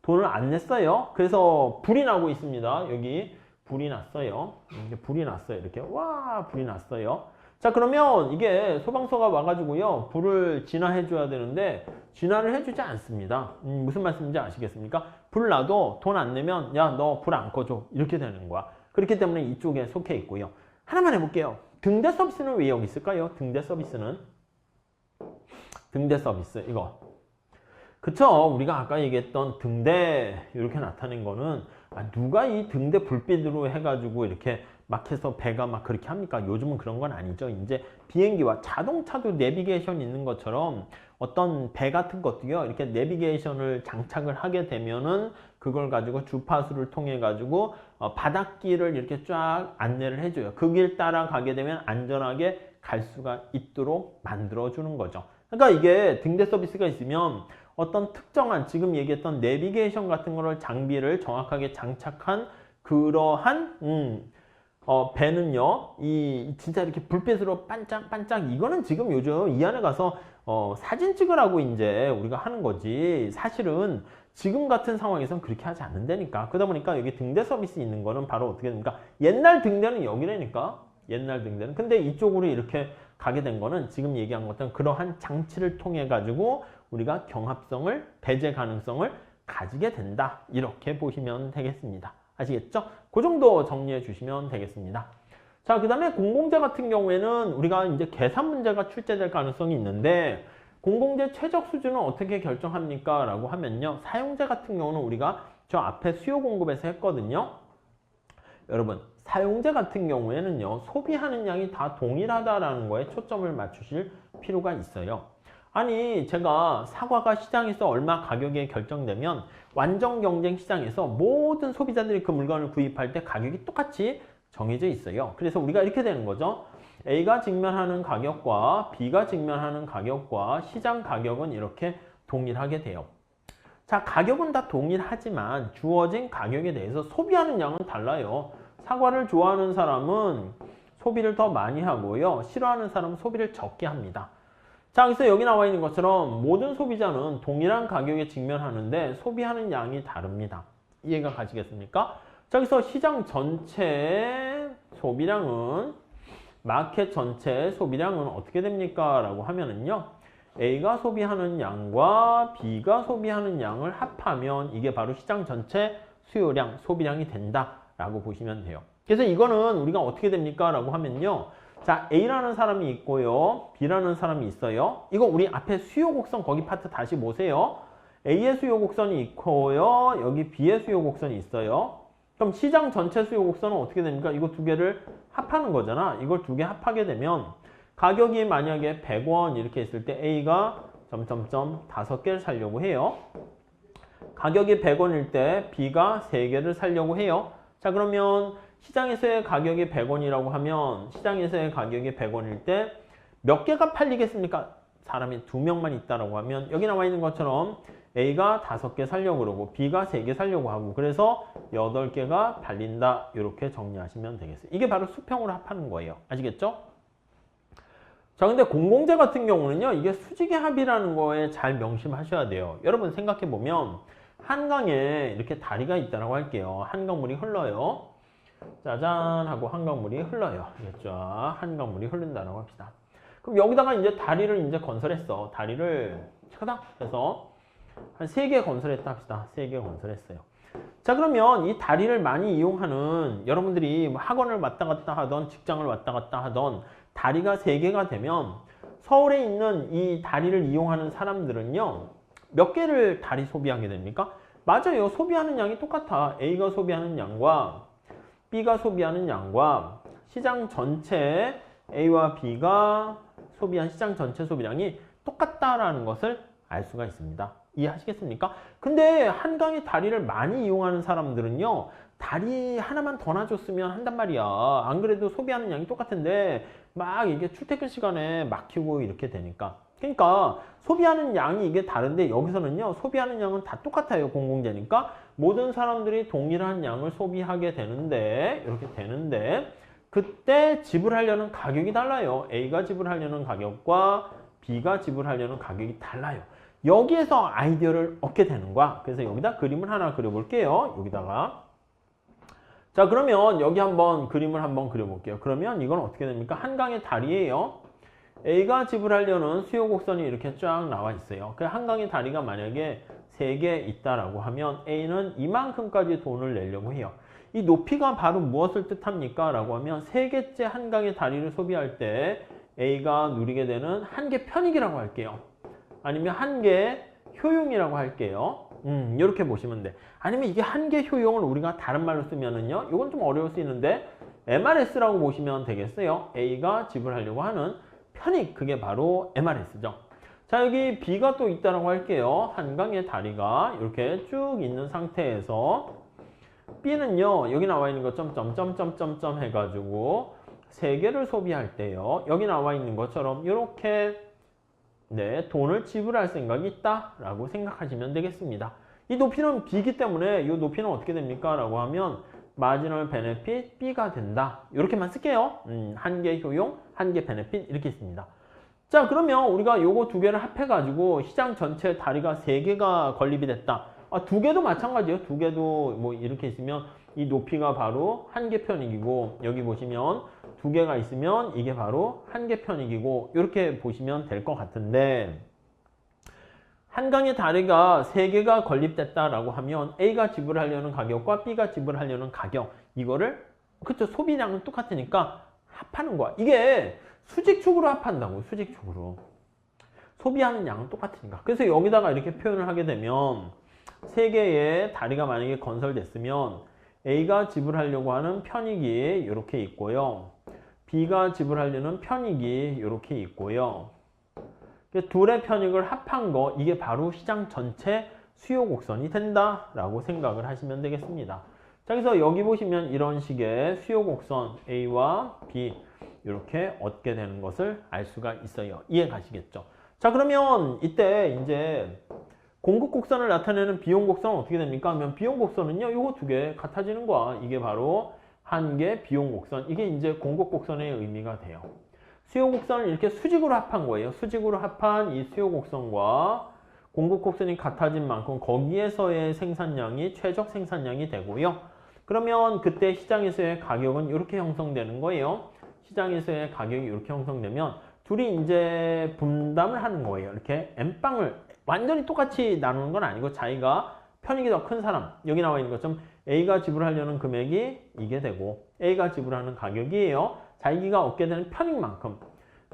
돈을 안 냈어요. 그래서 불이 나고 있습니다. 여기 불이 났어요. 불이 났어요. 이렇게 와 불이 났어요. 자 그러면 이게 소방서가 와가지고요. 불을 진화해 줘야 되는데 진화를 해주지 않습니다. 무슨 말씀인지 아시겠습니까? 불 나도 돈 안 내면 야 너 불 안 꺼줘. 이렇게 되는 거야. 그렇기 때문에 이쪽에 속해 있고요. 하나만 해볼게요. 등대 서비스는 왜 여기 있을까요? 등대 서비스는 등대 서비스 이거 그쵸? 우리가 아까 얘기했던 등대 이렇게 나타낸 거는 누가 이 등대 불빛으로 해가지고 이렇게 막 해서 배가 막 그렇게 합니까? 요즘은 그런 건 아니죠. 이제 비행기와 자동차도 내비게이션 있는 것처럼 어떤 배 같은 것도요. 이렇게 내비게이션을 장착을 하게 되면은 그걸 가지고 주파수를 통해 가지고 바닷길을 이렇게 쫙 안내를 해줘요. 그 길 따라가게 되면 안전하게 갈 수가 있도록 만들어주는 거죠. 그러니까 이게 등대 서비스가 있으면 어떤 특정한 지금 얘기했던 내비게이션 같은 거를 장비를 정확하게 장착한 그러한 배는요, 진짜 이렇게 불빛으로 반짝반짝, 이거는 지금 요즘 이 안에 가서, 사진 찍으라고 이제 우리가 하는 거지. 사실은 지금 같은 상황에선 그렇게 하지 않는다니까. 그러다 보니까 여기 등대 서비스 있는 거는 바로 어떻게 됩니까? 옛날 등대는 여기라니까. 옛날 등대는. 근데 이쪽으로 이렇게 가게 된 거는 지금 얘기한 것처럼 그러한 장치를 통해 가지고 우리가 경합성을, 배제 가능성을 가지게 된다. 이렇게 보시면 되겠습니다. 아시겠죠? 그 정도 정리해 주시면 되겠습니다. 자, 그 다음에 공공재 같은 경우에는 우리가 이제 계산 문제가 출제될 가능성이 있는데 공공재 최적 수준은 어떻게 결정합니까? 라고 하면요. 사용재 같은 경우는 우리가 저 앞에 수요 공급에서 했거든요. 여러분, 사용재 같은 경우에는요. 소비하는 양이 다 동일하다라는 거에 초점을 맞추실 필요가 있어요. 아니 제가 사과가 시장에서 얼마 가격에 결정되면 완전 경쟁 시장에서 모든 소비자들이 그 물건을 구입할 때 가격이 똑같이 정해져 있어요. 그래서 우리가 이렇게 되는 거죠. A가 직면하는 가격과 B가 직면하는 가격과 시장 가격은 이렇게 동일하게 돼요. 자, 가격은 다 동일하지만 주어진 가격에 대해서 소비하는 양은 달라요. 사과를 좋아하는 사람은 소비를 더 많이 하고요. 싫어하는 사람은 소비를 적게 합니다. 자, 그래서 여기 나와 있는 것처럼 모든 소비자는 동일한 가격에 직면하는데 소비하는 양이 다릅니다. 이해가 가시겠습니까? 자, 그래서 시장 전체 소비량은 마켓 전체 소비량은 어떻게 됩니까? 라고 하면은요. A가 소비하는 양과 B가 소비하는 양을 합하면 이게 바로 시장 전체 수요량, 소비량이 된다라고 보시면 돼요. 그래서 이거는 우리가 어떻게 됩니까? 라고 하면요. 자, A라는 사람이 있고요. B라는 사람이 있어요. 이거 우리 앞에 수요 곡선 거기 파트 다시 보세요. A의 수요 곡선이 있고요. 여기 B의 수요 곡선이 있어요. 그럼 시장 전체 수요 곡선은 어떻게 됩니까? 이거 두 개를 합하는 거잖아. 이걸 두 개 합하게 되면 가격이 만약에 100원 이렇게 있을 때 A가 점점점 5개를 사려고 해요. 가격이 100원일 때 B가 3개를 사려고 해요. 자, 그러면 시장에서의 가격이 100원이라고 하면 시장에서의 가격이 100원일 때 몇 개가 팔리겠습니까? 사람이 2명만 있다라고 하면 여기 나와 있는 것처럼 A가 5개 사려고 그러고 B가 3개 사려고 하고 그래서 8개가 팔린다. 이렇게 정리하시면 되겠어요. 이게 바로 수평으로 합하는 거예요. 아시겠죠? 자, 근데 공공재 같은 경우는요. 이게 수직의 합이라는 거에 잘 명심하셔야 돼요. 여러분 생각해보면 한강에 이렇게 다리가 있다고 할게요. 한강물이 흘러요. 짜잔 하고 한강물이 흘러요. 알겠죠? 한강물이 흐른다고 합시다. 그럼 여기다가 이제 다리를 이제 건설했어. 다리를 크다 해서 한 3개 건설했다 합시다. 3개 건설했어요. 자, 그러면 이 다리를 많이 이용하는 여러분들이 학원을 왔다 갔다 하던 직장을 왔다 갔다 하던 다리가 3개가 되면 서울에 있는 이 다리를 이용하는 사람들은요. 몇 개를 다리 소비하게 됩니까? 맞아요. 소비하는 양이 똑같아. A가 소비하는 양과 B가 소비하는 양과 시장 전체 A와 B가 소비한 시장 전체 소비량이 똑같다라는 것을 알 수가 있습니다. 이해하시겠습니까? 근데 한강의 다리를 많이 이용하는 사람들은요. 다리 하나만 더 놔줬으면 한단 말이야. 안 그래도 소비하는 양이 똑같은데 막 이게 출퇴근 시간에 막히고 이렇게 되니까. 그러니까 소비하는 양이 이게 다른데 여기서는요. 소비하는 양은 다 똑같아요. 공공재니까. 모든 사람들이 동일한 양을 소비하게 되는데 이렇게 되는데 그때 지불하려는 가격이 달라요. A가 지불하려는 가격과 B가 지불하려는 가격이 달라요. 여기에서 아이디어를 얻게 되는 거야. 그래서 여기다 그림을 하나 그려볼게요. 여기다가. 자, 그러면 여기 한번 그림을 한번 그려볼게요. 그러면 이건 어떻게 됩니까? 한강의 다리예요. A가 지불하려는 수요 곡선이 이렇게 쫙 나와 있어요. 그 한강의 다리가 만약에 3개 있다라고 하면 A는 이만큼까지 돈을 내려고 해요. 이 높이가 바로 무엇을 뜻합니까? 라고 하면 3개째 한강의 다리를 소비할 때 A가 누리게 되는 한계 편익이라고 할게요. 아니면 한계 효용이라고 할게요. 이렇게 보시면 돼. 아니면 이게 한계 효용을 우리가 다른 말로 쓰면은요. 이건 좀 어려울 수 있는데 MRS라고 보시면 되겠어요. A가 지불하려고 하는 편익, 그게 바로 MRS죠. 자, 여기 B가 또 있다라고 할게요. 한강의 다리가 이렇게 쭉 있는 상태에서 B는요, 여기 나와 있는 거 점점점점점점 해가지고 3개를 소비할 때요. 여기 나와 있는 것처럼 이렇게 네, 돈을 지불할 생각이 있다라고 생각하시면 되겠습니다. 이 높이는 B이기 때문에 이 높이는 어떻게 됩니까? 라고 하면 마지널 베네핏 B가 된다. 이렇게만 쓸게요. 한계 효용, 한계 베네핏 이렇게 있습니다. 자, 그러면 우리가 요거 2개를 합해가지고 시장 전체 다리가 3개가 건립이 됐다. 2개도 마찬가지예요. 2개도 뭐 이렇게 있으면 이 높이가 바로 한계 편익이고, 여기 보시면 2개가 있으면 이게 바로 한계 편익이고, 이렇게 보시면 될 것 같은데, 한강의 다리가 3개가 건립됐다라고 하면 A가 지불하려는 가격과 B가 지불하려는 가격, 이거를 그쵸, 소비량은 똑같으니까 합하는 거야. 이게 수직축으로 합한다고, 수직축으로. 소비하는 양은 똑같으니까. 그래서 여기다가 이렇게 표현을 하게 되면 3개의 다리가 만약에 건설됐으면 A가 지불하려고 하는 편익이 이렇게 있고요. B가 지불하려는 편익이 이렇게 있고요. 둘의 편익을 합한 거, 이게 바로 시장 전체 수요 곡선이 된다라고 생각을 하시면 되겠습니다. 자, 그래서 여기 보시면 이런 식의 수요 곡선 A와 B 이렇게 얻게 되는 것을 알 수가 있어요. 이해 가시겠죠? 자, 그러면 이때 이제 공급 곡선을 나타내는 비용 곡선은 어떻게 됩니까? 하면 비용 곡선은요, 요거 2개 같아지는 거야. 이게 바로 한계 비용 곡선. 이게 이제 공급 곡선의 의미가 돼요. 수요 곡선을 이렇게 수직으로 합한 거예요. 수직으로 합한 이 수요 곡선과 공급 곡선이 같아진 만큼 거기에서의 생산량이 최적 생산량이 되고요. 그러면 그때 시장에서의 가격은 이렇게 형성되는 거예요. 시장에서의 가격이 이렇게 형성되면 둘이 이제 분담을 하는 거예요. 이렇게 N빵을 완전히 똑같이 나누는 건 아니고 자기가 편익이 더 큰 사람, 여기 나와 있는 것처럼 A가 지불하려는 금액이 이게 되고 A가 지불하는 가격이에요. 자기가 얻게 되는 편익만큼,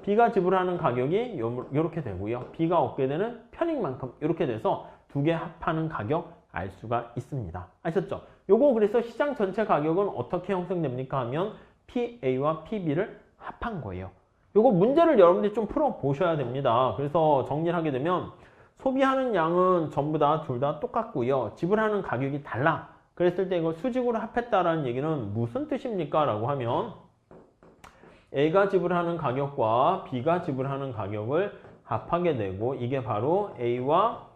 B가 지불하는 가격이 이렇게 되고요. B가 얻게 되는 편익만큼 이렇게 돼서 2개 합하는 가격 알 수가 있습니다. 아셨죠? 요거 그래서 시장 전체 가격은 어떻게 형성됩니까 하면 PA와 PB를 합한 거예요. 요거 문제를 여러분들이 좀 풀어 보셔야 됩니다. 그래서 정리를 하게 되면 소비하는 양은 전부 다 둘 다 똑같고요. 지불하는 가격이 달라. 그랬을 때 이걸 수직으로 합했다라는 얘기는 무슨 뜻입니까? 라고 하면 A가 지불하는 가격과 B가 지불하는 가격을 합하게 되고 이게 바로 A와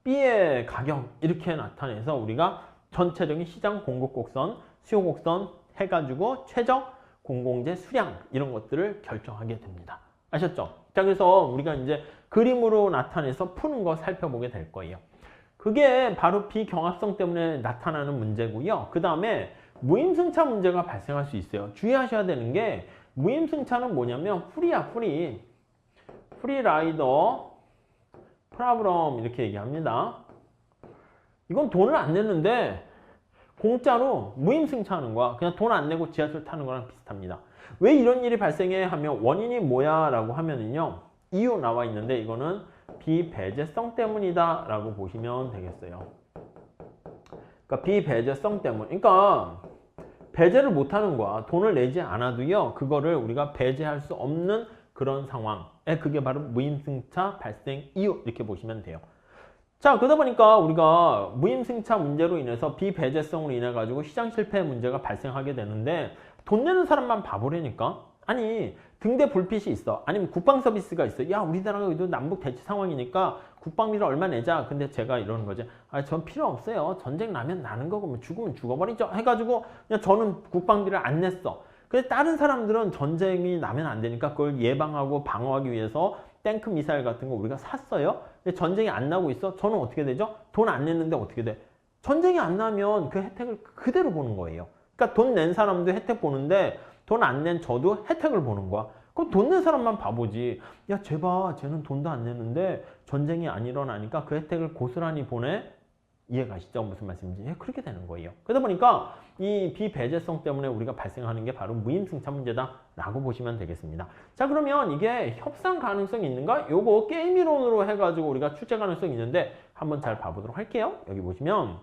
B의 가격 이렇게 나타내서 우리가 전체적인 시장 공급 곡선, 수요 곡선 해가지고 최적 공공재 수량 이런 것들을 결정하게 됩니다. 아셨죠? 자, 그래서 우리가 이제 그림으로 나타내서 푸는 거 살펴보게 될 거예요. 그게 바로 비경합성 때문에 나타나는 문제고요. 그 다음에 무임승차 문제가 발생할 수 있어요. 주의하셔야 되는 게 무임승차는 뭐냐면 프리야, 프리. 프리라이더 프라브럼 이렇게 얘기합니다. 이건 돈을 안 냈는데 공짜로 무임승차하는 거야. 그냥 돈 안 내고 지하철 타는 거랑 비슷합니다. 왜 이런 일이 발생해 하면 원인이 뭐야 라고 하면은요, 이유 나와 있는데 이거는 비배제성 때문이다 라고 보시면 되겠어요. 그러니까 비배제성 때문. 그러니까 배제를 못하는 거야. 돈을 내지 않아도요, 그거를 우리가 배제할 수 없는 그런 상황에 그게 바로 무임승차 발생 이유 이렇게 보시면 돼요. 자, 그러다 보니까 우리가 무임승차 문제로 인해서 비배제성으로 인해 가지고 시장 실패 문제가 발생하게 되는데 돈 내는 사람만 바보라니까. 아니, 등대 불빛이 있어. 아니면 국방 서비스가 있어. 야, 우리나라가 남북 대치 상황이니까 국방비를 얼마 내자. 근데 제가 이러는 거지. 전 필요 없어요. 전쟁 나면 나는 거고 뭐 죽으면 죽어버리죠. 해가지고 그냥 저는 국방비를 안 냈어. 근데 다른 사람들은 전쟁이 나면 안 되니까 그걸 예방하고 방어하기 위해서 탱크 미사일 같은 거 우리가 샀어요. 근데 전쟁이 안 나고 있어. 저는 어떻게 되죠? 돈 안 냈는데 어떻게 돼? 전쟁이 안 나면 그 혜택을 그대로 보는 거예요. 그러니까 돈 낸 사람도 혜택 보는데 돈 안 낸 저도 혜택을 보는 거야. 그럼 돈 낸 사람만 바보지. 야, 쟤는 돈도 안 내는데 전쟁이 안 일어나니까 그 혜택을 고스란히 보내. 이해가시죠? 무슨 말씀인지. 예, 그렇게 되는 거예요. 그러다 보니까 이 비배제성 때문에 우리가 발생하는 게 바로 무임승차 문제다라고 보시면 되겠습니다. 자, 그러면 이게 협상 가능성이 있는가? 요거 게임 이론으로 해가지고 우리가 출제 가능성이 있는데 한번 잘 봐보도록 할게요. 여기 보시면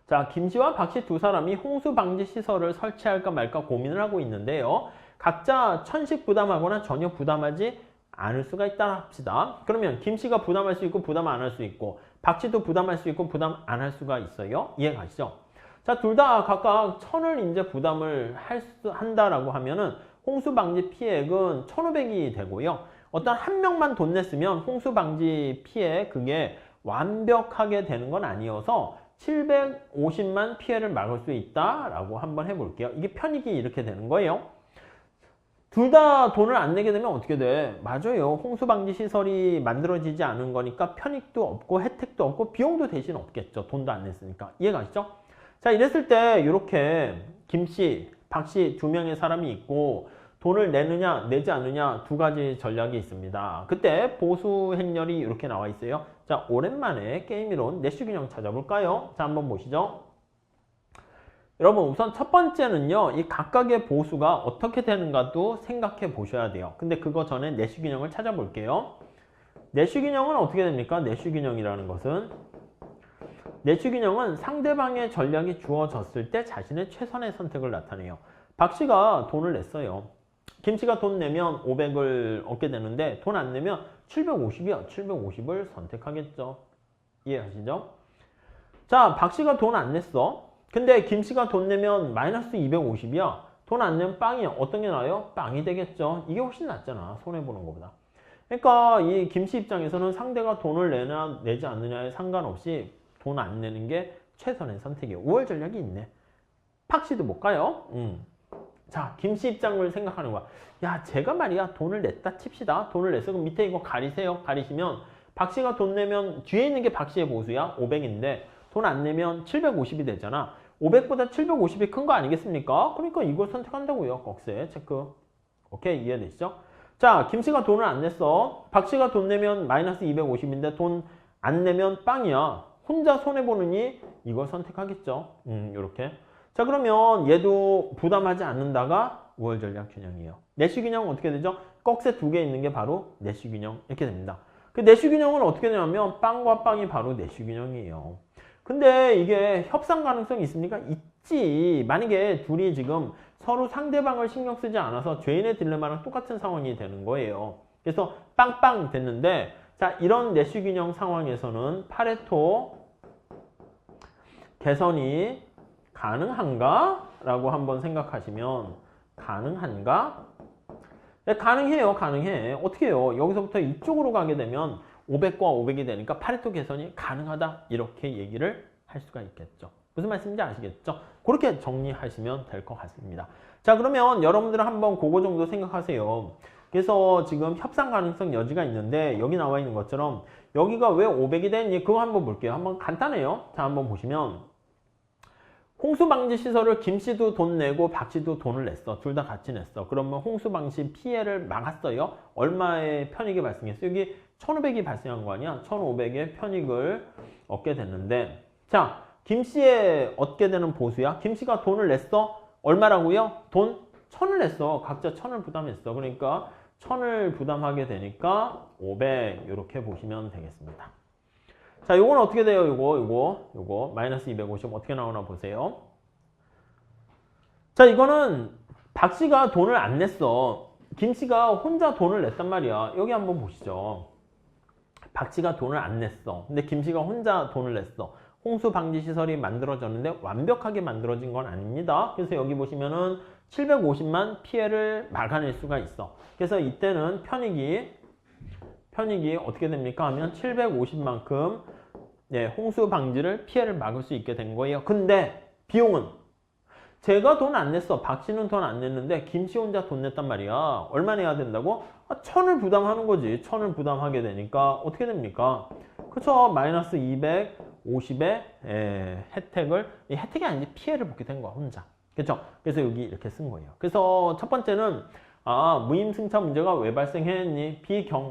자, 김씨와 박씨 두 사람이 홍수 방지 시설을 설치할까 말까 고민을 하고 있는데요. 각자 천씩 부담하거나 전혀 부담하지 않을 수가 있다 합시다. 그러면 김씨가 부담할 수 있고 부담 안 할 수 있고 박씨도 부담할 수 있고 부담 안 할 수가 있어요. 이해가시죠? 자, 둘 다 각각 1000을 이제 부담을 한다라고 하면은 홍수 방지 피해액은 1500이 되고요. 어떤 한 명만 돈 냈으면 홍수 방지 피해 그게 완벽하게 되는 건 아니어서 750만 피해를 막을 수 있다라고 한번 해볼게요. 이게 편익이 이렇게 되는 거예요. 둘 다 돈을 안 내게 되면 어떻게 돼? 맞아요. 홍수방지 시설이 만들어지지 않은 거니까 편익도 없고 혜택도 없고 비용도 대신 없겠죠. 돈도 안 냈으니까. 이해가시죠? 자, 이랬을 때 이렇게 김씨, 박씨 두 명의 사람이 있고 돈을 내느냐 내지 않느냐 두 가지 전략이 있습니다. 그때 보수 행렬이 이렇게 나와 있어요. 자, 오랜만에 게임이론 내시균형 찾아볼까요? 자, 한번 보시죠. 여러분, 우선 첫 번째는요, 이 각각의 보수가 어떻게 되는가도 생각해 보셔야 돼요. 근데 그거 전에 내시균형을 찾아볼게요. 내시균형은 어떻게 됩니까? 내시균형이라는 것은 상대방의 전략이 주어졌을 때 자신의 최선의 선택을 나타내요. 박 씨가 돈을 냈어요. 김 씨가 돈 내면 500을 얻게 되는데 돈 안 내면 750이요. 750을 선택하겠죠. 이해하시죠? 자, 박 씨가 돈 안 냈어. 근데 김 씨가 돈 내면 마이너스 250이야. 돈 안 내면 빵이야. 어떤 게 나아요? 빵이 되겠죠. 이게 훨씬 낫잖아. 손해보는 것보다. 그러니까 이 김 씨 입장에서는 상대가 돈을 내나 내지 않느냐에 상관없이 돈 안 내는 게 최선의 선택이에요. 5월 전략이 있네. 박 씨도 못 가요. 자, 김 씨 입장을 생각하는 거야. 야, 제가 말이야 돈을 냈다 칩시다. 돈을 냈어. 그럼 밑에 이거 가리세요. 가리시면 박 씨가 돈 내면 뒤에 있는 게 박 씨의 보수야. 500인데 돈 안 내면 750이 되잖아. 500보다 750이 큰 거 아니겠습니까? 그러니까 이걸 선택한다고요. 꺽쇠 체크. 오케이, 이해되시죠? 자, 김 씨가 돈을 안 냈어. 박 씨가 돈 내면 마이너스 250인데 돈 안 내면 빵이야. 혼자 손해보느니 이걸 선택하겠죠. 요렇게. 자, 그러면 얘도 부담하지 않는다가 5월 전략 균형이에요. 내시균형은 어떻게 되죠? 꺽쇠 두 개 있는 게 바로 내시균형 이렇게 됩니다. 그 내시균형은 어떻게 되냐면 빵과 빵이 바로 내시균형이에요. 근데 이게 협상 가능성이 있습니까? 있지. 만약에 둘이 지금 서로 상대방을 신경 쓰지 않아서 죄인의 딜레마랑 똑같은 상황이 되는 거예요. 그래서 빵빵 됐는데 자, 이런 내시균형 상황에서는 파레토 개선이 가능한가? 라고 한번 생각하시면 가능한가? 네, 가능해요. 가능해. 어떻게 해요? 여기서부터 이쪽으로 가게 되면 500과 500이 되니까 파레토 개선이 가능하다. 이렇게 얘기를 할 수가 있겠죠. 무슨 말씀인지 아시겠죠? 그렇게 정리하시면 될 것 같습니다. 자, 그러면 여러분들은 한번 그거 정도 생각하세요. 그래서 지금 협상 가능성 여지가 있는데 여기 나와 있는 것처럼 여기가 왜 500이 됐니? 그거 한번 볼게요. 한번 간단해요. 자, 한번 보시면 홍수방지 시설을 김씨도 돈 내고 박씨도 돈을 냈어. 둘 다 같이 냈어. 그러면 홍수방지 피해를 막았어요. 얼마의 편익이 발생했어요? 여기 1500이 발생한 거 아니야? 1500의 편익을 얻게 됐는데 자, 김씨에 얻게 되는 보수야. 김씨가 돈을 냈어. 얼마라고요? 돈 1000을 냈어. 각자 1000을 부담했어. 그러니까 1000을 부담하게 되니까 500 이렇게 보시면 되겠습니다. 자, 요건 어떻게 돼요? 요거 마이너스 250 어떻게 나오나 보세요. 자, 이거는 박 씨가 돈을 안 냈어. 김 씨가 혼자 돈을 냈단 말이야. 여기 한번 보시죠. 박 씨가 돈을 안 냈어. 근데 김 씨가 혼자 돈을 냈어. 홍수 방지 시설이 만들어졌는데 완벽하게 만들어진 건 아닙니다. 그래서 여기 보시면은 750만 피해를 막아낼 수가 있어. 그래서 이때는 편익이 어떻게 됩니까? 하면 750만큼 홍수 방지를 피해를 막을 수 있게 된 거예요. 근데 비용은 제가 돈 안 냈어. 박 씨는 돈 안 냈는데 김 씨 혼자 돈 냈단 말이야. 얼마 내야 된다고? 1000을 부담하는 거지. 1000을 부담하게 되니까 어떻게 됩니까? 그쵸? 마이너스 250의 혜택을, 이 혜택이 아니지 피해를 보게 된 거야, 혼자. 그쵸? 그래서 여기 이렇게 쓴 거예요. 그래서 첫 번째는 무임승차 문제가 왜 발생했니?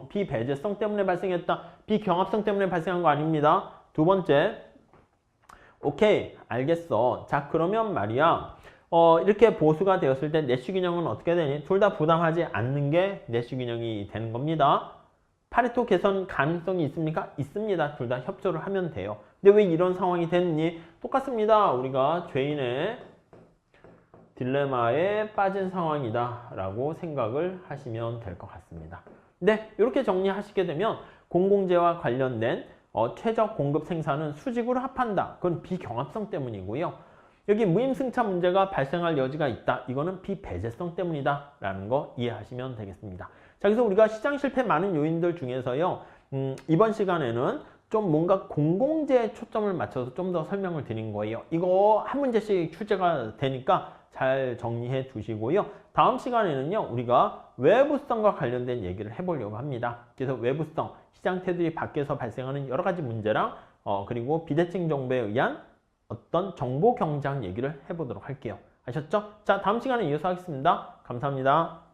비배제성 때문에 발생했다. 비경합성 때문에 발생한 거 아닙니다. 두 번째, 오케이, 알겠어. 자, 그러면 말이야. 이렇게 보수가 되었을 때 내시 균형은 어떻게 되니? 둘 다 부담하지 않는 게 내시 균형이 되는 겁니다. 파레토 개선 가능성이 있습니까? 있습니다. 둘 다 협조를 하면 돼요. 근데 왜 이런 상황이 됐니? 똑같습니다. 우리가 죄인의 딜레마에 빠진 상황이다 라고 생각을 하시면 될 것 같습니다. 네, 이렇게 정리하시게 되면 공공재와 관련된 최적 공급 생산은 수직으로 합한다. 그건 비경합성 때문이고요. 여기 무임승차 문제가 발생할 여지가 있다. 이거는 비배제성 때문이다 라는 거 이해하시면 되겠습니다. 자, 그래서 우리가 시장 실패 많은 요인들 중에서요. 이번 시간에는 좀 뭔가 공공재에 초점을 맞춰서 좀 더 설명을 드린 거예요. 이거 한 문제씩 출제가 되니까 잘 정리해 두시고요. 다음 시간에는요, 우리가 외부성과 관련된 얘기를 해보려고 합니다. 그래서 외부성, 시장 테두리 밖에서 발생하는 여러 가지 문제랑 그리고 비대칭 정보에 의한 어떤 정보 경쟁 얘기를 해보도록 할게요. 아셨죠? 자, 다음 시간에 이어서 하겠습니다. 감사합니다.